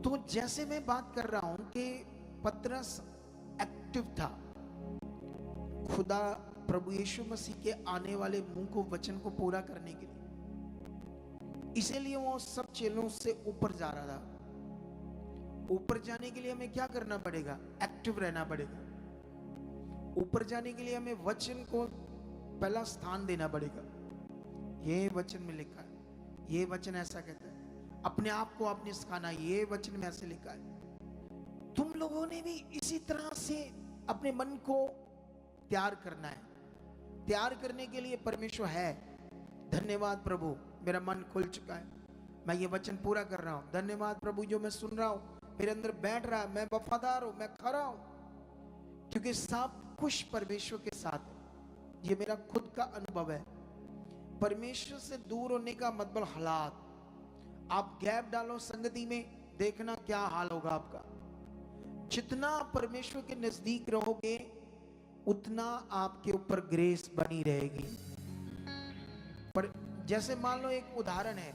तो जैसे मैं बात कर रहा हूं कि पतरस एक्टिव था खुदा प्रभु यीशु मसीह के आने वाले मुंह को वचन को पूरा करने के लिए, इसीलिए वो सब चेलों से ऊपर जा रहा था। ऊपर जाने के लिए हमें क्या करना पड़ेगा? एक्टिव रहना पड़ेगा। ऊपर जाने के लिए हमें वचन को पहला स्थान देना पड़ेगा। ये वचन में लिखा है, ये वचन ऐसा कहता है, अपने आप को आपने सिखाना, ये वचन में ऐसे लिखा है। तुम लोगों ने भी इसी तरह से अपने मन को तैयार करना है। तैयार करने के लिए परमेश्वर है। धन्यवाद प्रभु, मेरा मन खुल चुका है, मैं ये वचन पूरा कर रहा हूं। धन्यवाद प्रभु, जो मैं सुन रहा हूं मेरे अंदर बैठ रहा है, मैं वफादार हूं, मैं खरा हूं, क्योंकि सब कुछ परमेश्वर के साथ है। ये मेरा खुद का अनुभव है। परमेश्वर से दूर होने का मतलब हालात, आप गैप डालो संगति में, देखना क्या हाल होगा आपका। जितना परमेश्वर के नजदीक रहोगे उतना आपके ऊपर ग्रेस बनी रहेगी। पर जैसे मान लो एक उदाहरण है,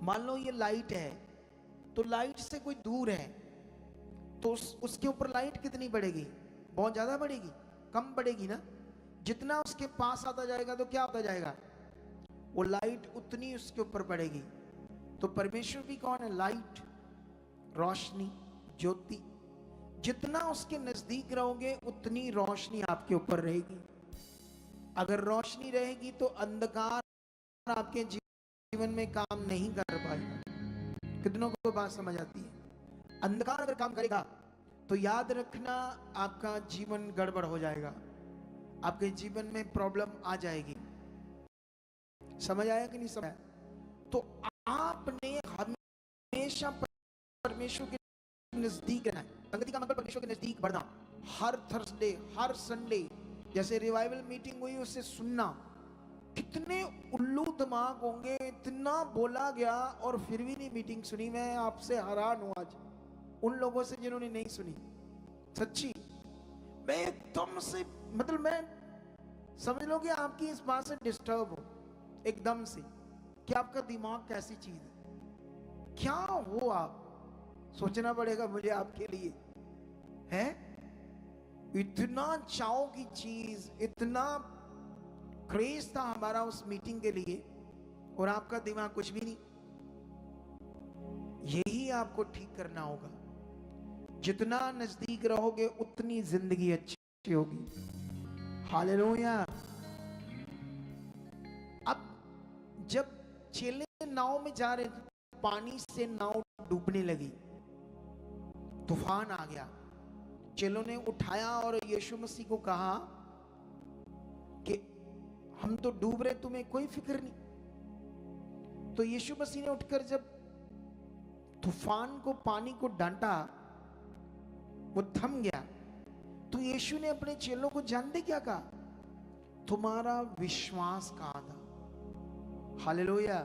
मान लो ये लाइट है, तो लाइट से कोई दूर है तो उसके ऊपर लाइट कितनी बढ़ेगी? बहुत ज्यादा बढ़ेगी? कम बढ़ेगी ना। जितना उसके पास आता जाएगा तो क्या होता जाएगा? वो लाइट उतनी उसके ऊपर बढ़ेगी। तो परमेश्वर भी कौन है? लाइट, रोशनी, ज्योति। जितना उसके नजदीक रहोगे उतनी रोशनी आपके ऊपर रहेगी। अगर रोशनी रहेगी तो अंधकार आपके जीवन में काम नहीं कर पाएगा। कितनों को बात समझ आती है? अंधकार अगर काम करेगा तो याद रखना आपका जीवन गड़बड़ हो जाएगा, आपके जीवन में प्रॉब्लम आ जाएगी। समझ आया कि नहीं समझ आया? तो आपने हमेशा परमेश्वर के नजदीक रहना है। संगति का मतलब परमेश्वर के नजदीक बढ़ना। हर थर्सडे, हर संडे, जैसे रिवाइवल मीटिंग हुई उससे सुनना। कितने उल्लू दिमाग होंगे, इतना बोला गया और फिर भी नहीं मीटिंग सुनी। मैं आपसे हैरान हूं आज उन लोगों से जिन्होंने नहीं सुनी। सच्ची, मैं एकदम से, मतलब मैं समझ लो कि आपकी इस बात से डिस्टर्ब हूं एकदम से, कि आपका दिमाग कैसी चीज है, क्या हो आप। सोचना पड़ेगा मुझे आपके लिए, है इतना चाव की चीज, इतना क्रेज था हमारा उस मीटिंग के लिए, और आपका दिमाग कुछ भी नहीं। यही आपको ठीक करना होगा। जितना नजदीक रहोगे उतनी जिंदगी अच्छी होगी। हालेलुया। अब जब चेले नाव में जा रहे थे, पानी से नाव डूबने लगी, तूफान आ गया। चेलों ने उठाया और यीशु मसीह को कहा कि हम तो डूब रहे, तुम्हें कोई फिक्र नहीं। तो यीशु मसीह ने उठकर जब तूफान को, पानी को डांटा, वो थम गया। तो यीशु ने अपने चेलों को जानते क्या कहा? तुम्हारा विश्वास कहां था? हालेलुया।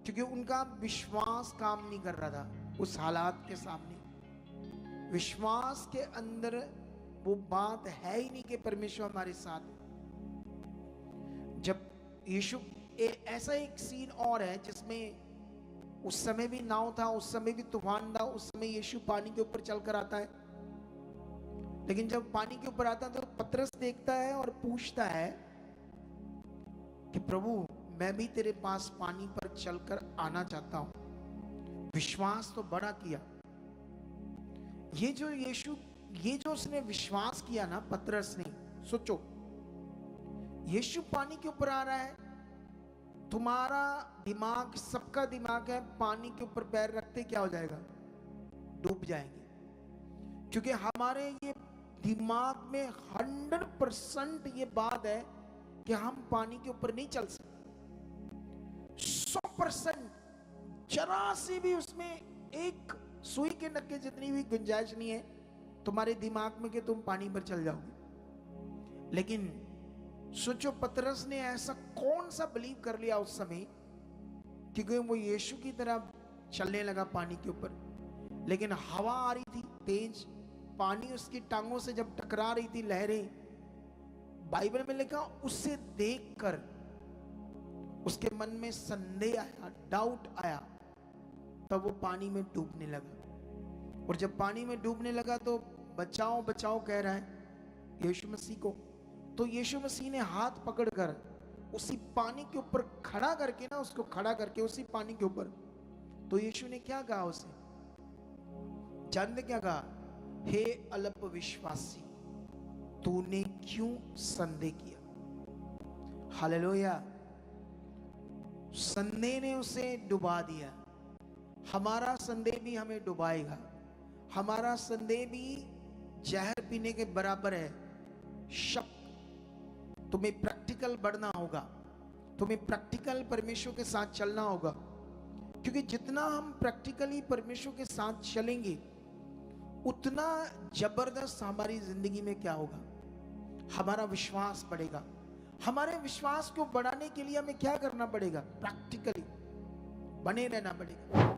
क्योंकि उनका विश्वास काम नहीं कर रहा था उस हालात के सामने। विश्वास के अंदर वो बात है ही नहीं कि परमेश्वर हमारे साथ। जब यीशु, ऐसा एक सीन और है जिसमें उस समय भी नाव था, उस समय भी तूफान था, उस समय यीशु पानी के ऊपर चलकर आता है। लेकिन जब पानी के ऊपर आता है तो पतरस देखता है और पूछता है कि प्रभु, मैं भी तेरे पास पानी पर चलकर आना चाहता हूं। विश्वास तो बड़ा किया। ये जो यीशु, ये जो उसने विश्वास किया ना पतरस ने, सोचो यीशु पानी के ऊपर आ रहा है, तुम्हारा दिमाग, सबका दिमाग है पानी के ऊपर पैर रखते क्या हो जाएगा? डूब जाएंगे। क्योंकि हमारे ये दिमाग में 100% ये बात है कि हम पानी के ऊपर नहीं चल सकते। 100%, जरा सी भी उसमें एक सुई के नक्के जितनी भी गुंजाइश नहीं है तुम्हारे दिमाग में कि तुम पानी पर चल जाओगे। लेकिन सोचो, पतरस ने ऐसा कौन सा बिलीव कर लिया उस समय, क्योंकि वो यीशु की तरह चलने लगा पानी के ऊपर। लेकिन हवा आ रही थी तेज, पानी उसकी टांगों से जब टकरा रही थी, लहरें, बाइबल में लिखा उसे देखकर उसके मन में संदेह आया, डाउट आया तब वो पानी में डूबने लगा। और जब पानी में डूबने लगा तो बचाओ बचाओ कह रहा है यीशु मसीह को। तो यीशु मसीह ने हाथ पकड़कर उसी पानी के ऊपर खड़ा करके ना, उसको खड़ा करके उसी पानी के ऊपर, तो यीशु ने क्या कहा उसे, जानते क्या कहा? हे अल्प विश्वासी, तूने क्यों संदेह किया? हालेलुया। संदेह ने उसे डुबा दिया। हमारा संदेह भी हमें डुबाएगा। हमारा संदेह भी जहर पीने के बराबर है। शक। तुम्हें प्रैक्टिकल बढ़ना होगा, तुम्हें प्रैक्टिकल परमेश्वर के साथ चलना होगा, क्योंकि जितना हम प्रैक्टिकली परमेश्वर के साथ चलेंगे उतना जबरदस्त हमारी जिंदगी में क्या होगा, हमारा विश्वास बढ़ेगा। हमारे विश्वास को बढ़ाने के लिए हमें क्या करना पड़ेगा? प्रैक्टिकली बने रहना पड़ेगा।